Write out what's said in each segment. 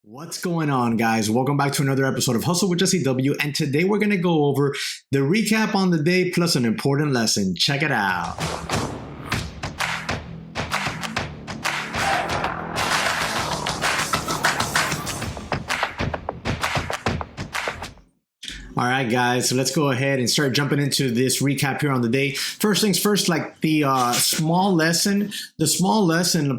What's going on, guys? Welcome back to another episode of Hustle with JesseW, and today we're going to go over the recap on the day plus an important lesson. Check it out. All right, guys, so let's go ahead and start jumping into this recap here on the day. First things first, like the small lesson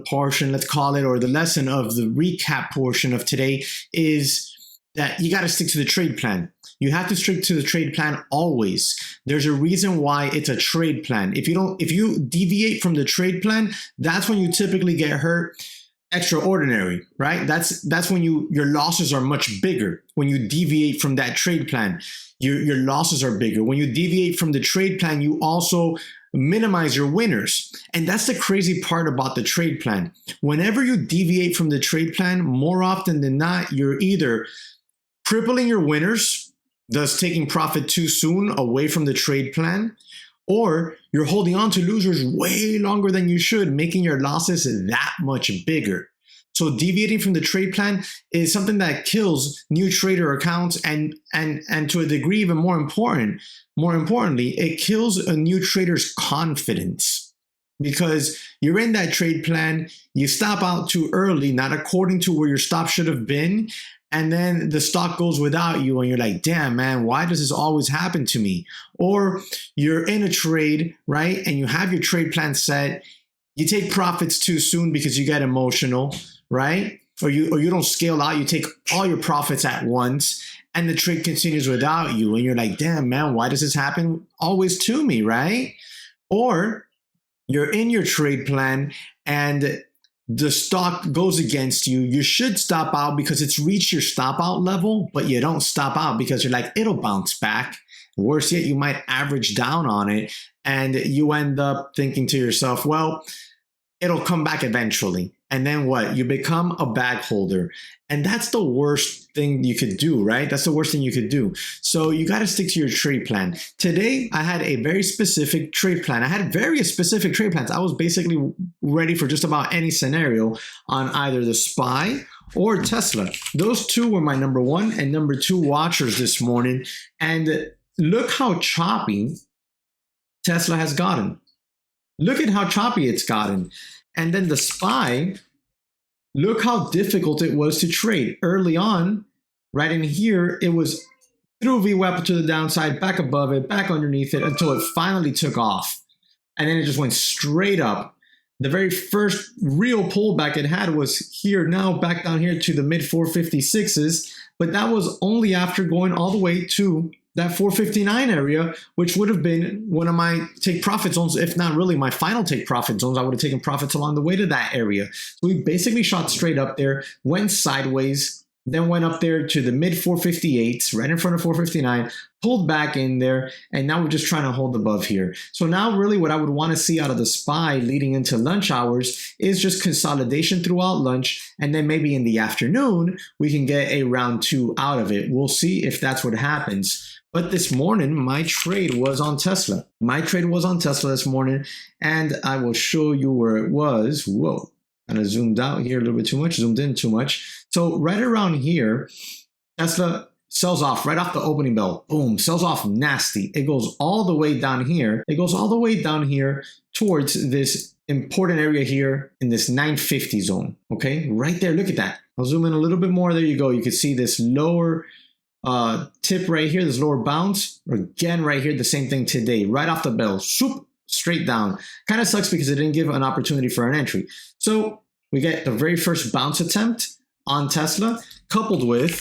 portion, let's call it, or the lesson of the recap portion of today is that you got to stick to the trade plan. You have to stick to the trade plan always. There's a reason why it's a trade plan. If you deviate from the trade plan, that's when you typically get hurt. Extraordinary, right? That's when your losses are much bigger. When you deviate from that trade plan, your losses are bigger. When you deviate from the trade plan, you also minimize your winners. And that's the crazy part about the trade plan. Whenever you deviate from the trade plan, more often than not, you're either crippling your winners, thus taking profit too soon away from the trade plan, or you're holding on to losers way longer than you should, making your losses that much bigger. So deviating from the trade plan is something that kills new trader accounts, and to a degree even more importantly, it kills a new trader's confidence. Because you're in that trade plan, you stop out too early, not according to where your stop should have been, and then the stock goes without you and you're like, damn, man, why does this always happen to me? Or you're in a trade, right? And you have your trade plan set. You take profits too soon because you get emotional, right? Or you don't scale out. You take all your profits at once and the trade continues without you. And you're like, damn, man, why does this happen always to me, right? Or you're in your trade plan and the stock goes against you. You should stop out because it's reached your stop out level, but you don't stop out because you're like, it'll bounce back. Worse yet, you might average down on it and you end up thinking to yourself, well, it'll come back eventually. And then what? You become a bag holder. And that's the worst thing you could do, right? That's the worst thing you could do. So you got to stick to your trade plan. Today, I had a very specific trade plan. I had various specific trade plans. I was basically ready for just about any scenario on either the SPY or Tesla. Those two were my number one and number two watchers this morning. And look how choppy Tesla has gotten. Look at how choppy it's gotten. And then the SPY, look how difficult it was to trade. Early on, right in here, it was through VWAP to the downside, back above it, back underneath it, until it finally took off. And then it just went straight up. The very first real pullback it had was here now, back down here to the mid 456s. But that was only after going all the way to that 459 area, which would have been one of my take profit zones, if not really my final take profit zones. I would have taken profits along the way to that area. So we basically shot straight up there, went sideways, then went up there to the mid 458s, right in front of 459, pulled back in there, and now we're just trying to hold above here. So now really what I would want to see out of the SPY leading into lunch hours is just consolidation throughout lunch, and then maybe in the afternoon, we can get a round two out of it. We'll see if that's what happens. But this morning, my trade was on Tesla. My trade was on Tesla this morning, and I will show you where it was. Whoa, kind of zoomed out here a little bit too much, zoomed in too much. So right around here, Tesla sells off right off the opening bell. Boom, sells off nasty. It goes all the way down here. It goes all the way down here towards this important area here in this 950 zone. Okay, right there, look at that. I'll zoom in a little bit more. There you go. You can see this lower tip right here, this lower bounce. Again, right here, the same thing today, right off the bell, swoop, straight down. Kind of sucks because it didn't give an opportunity for an entry. So we get the very first bounce attempt on Tesla, coupled with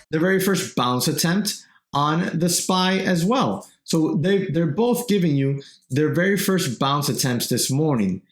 the very first bounce attempt on the SPY as well. So they're both giving you their very first bounce attempts this morning.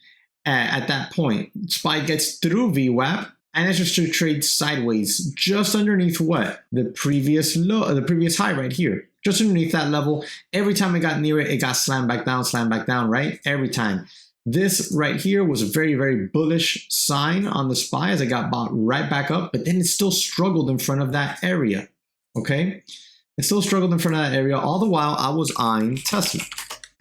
At that point, SPY gets through VWAP, and it's just to trade sideways, just underneath what? The previous low, the previous high right here. Just underneath that level. Every time it got near it, it got slammed back down, right? Every time. This right here was a very, very bullish sign on the SPY as it got bought right back up, but then it still struggled in front of that area, okay? It still struggled in front of that area. All the while, I was eyeing Tesla.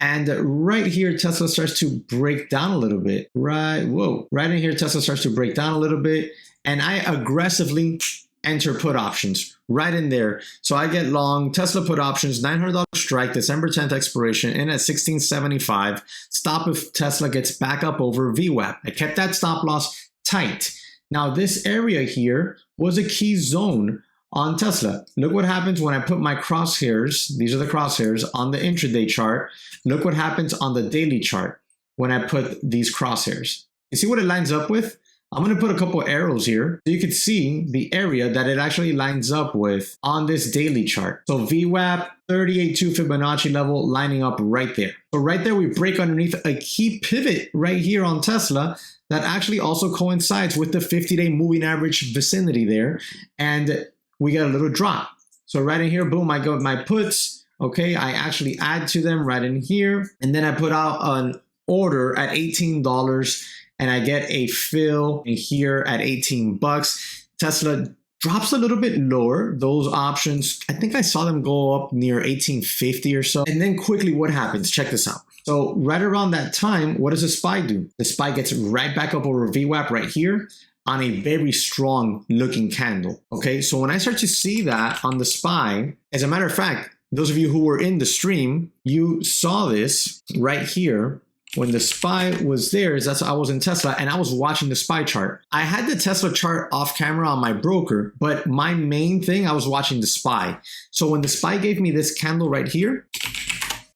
And right here, Tesla starts to break down a little bit. Right in here, Tesla starts to break down a little bit. And I aggressively enter put options right in there. So I get long Tesla put options, $900 strike, December 10th expiration, in at 1675. Stop if Tesla gets back up over VWAP. I kept that stop loss tight. Now this area here was a key zone on Tesla. Look what happens when I put my crosshairs, these are the crosshairs, on the intraday chart. Look what happens on the daily chart when I put these crosshairs. You see what it lines up with? I'm going to put a couple arrows here so you can see the area that it actually lines up with on this daily chart. So VWAP, 38.2 Fibonacci level lining up right there. So right there, we break underneath a key pivot right here on Tesla that actually also coincides with the 50-day moving average vicinity there. And we get a little drop. So right in here, boom, I go with my puts. Okay, I actually add to them right in here. And then I put out an order at $18. And I get a fill in here at 18 bucks. Tesla drops a little bit lower. Those options, I think I saw them go up near 1850 or so. And then quickly what happens? Check this out. So right around that time, what does the SPY do? The SPY gets right back up over VWAP right here on a very strong looking candle. Okay, so when I start to see that on the SPY, as a matter of fact, those of you who were in the stream, you saw this right here. When the SPY was there, that's I was in Tesla and I was watching the SPY chart. I had the Tesla chart off camera on my broker, but my main thing, I was watching the SPY. So when the SPY gave me this candle right here,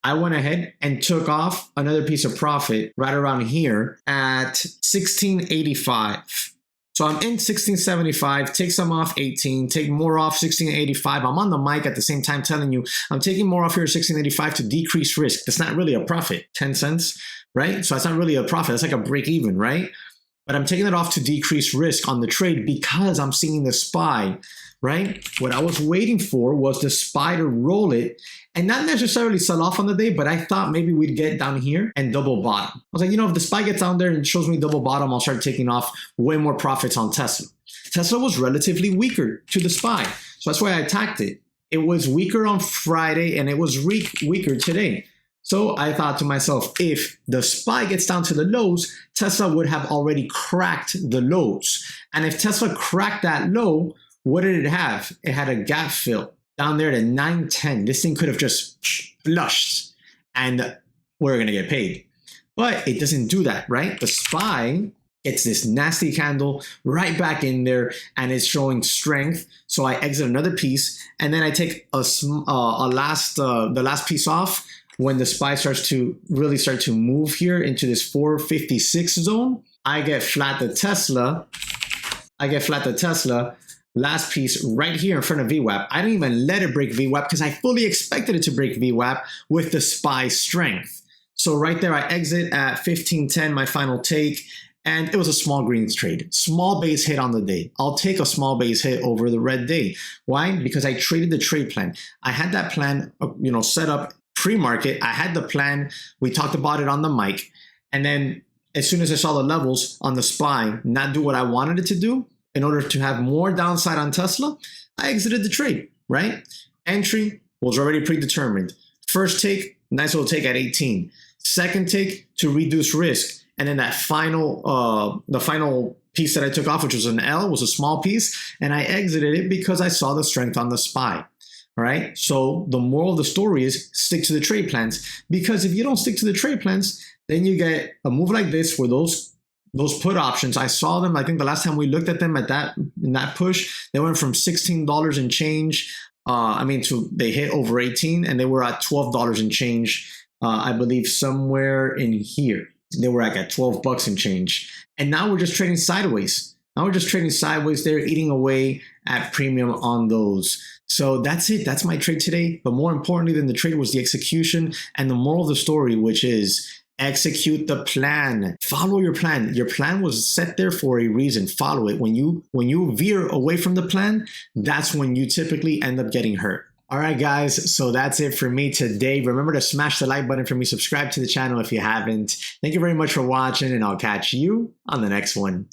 I went ahead and took off another piece of profit right around here at 1685. So I'm in 1675, take some off 18, take more off 1685. I'm on the mic at the same time telling you I'm taking more off here at 1685 to decrease risk. That's not really a profit, 10 cents, right? So that's not really a profit. That's like a break even, right? But I'm taking it off to decrease risk on the trade because I'm seeing the SPY, right? What I was waiting for was the SPY to roll it and not necessarily sell off on the day, but I thought maybe we'd get down here and double bottom. I was like, you know, if the SPY gets down there and shows me double bottom, I'll start taking off way more profits on Tesla. Tesla was relatively weaker to the SPY. So that's why I attacked it. It was weaker on Friday and it was weaker today. So I thought to myself, if the SPY gets down to the lows, Tesla would have already cracked the lows. And if Tesla cracked that low, what did it have? It had a gap fill down there to 910. This thing could have just flushed and we're going to get paid. But it doesn't do that, right? The SPY gets this nasty candle right back in there and it's showing strength. So I exit another piece and then I take the last piece off when the SPY starts to really start to move here into this 456 zone. I get flat the Tesla. Last piece right here in front of VWAP. I didn't even let it break VWAP because I fully expected it to break VWAP with the SPY strength. So right there, I exit at 1510, my final take, and it was a small greens trade. Small base hit on the day. I'll take a small base hit over the red day. Why? Because I traded the trade plan. I had that plan, set up pre-market. I had the plan. We talked about it on the mic. And then as soon as I saw the levels on the SPY not do what I wanted it to do, in order to have more downside on Tesla, I exited the trade, right? Entry was already predetermined. First take, nice little take at 18. Second take to reduce risk. And then that the final piece that I took off, which was an L, was a small piece. And I exited it because I saw the strength on the SPY. All right. So the moral of the story is stick to the trade plans, because if you don't stick to the trade plans, then you get a move like this where those put options, I saw them, I think the last time we looked at them in that push, they went from $16 and change, they hit over 18 and they were at $12 and change, I believe somewhere in here. They were like at 12 bucks and change. And now we're just trading sideways. They're eating away at premium on those. So that's it. That's my trade today. But more importantly than the trade was the execution and the moral of the story, which is execute the plan. Follow your plan. Your plan was set there for a reason. Follow it. When you veer away from the plan, that's when you typically end up getting hurt. All right, guys. So that's it for me today. Remember to smash the like button for me. Subscribe to the channel if you haven't. Thank you very much for watching, and I'll catch you on the next one.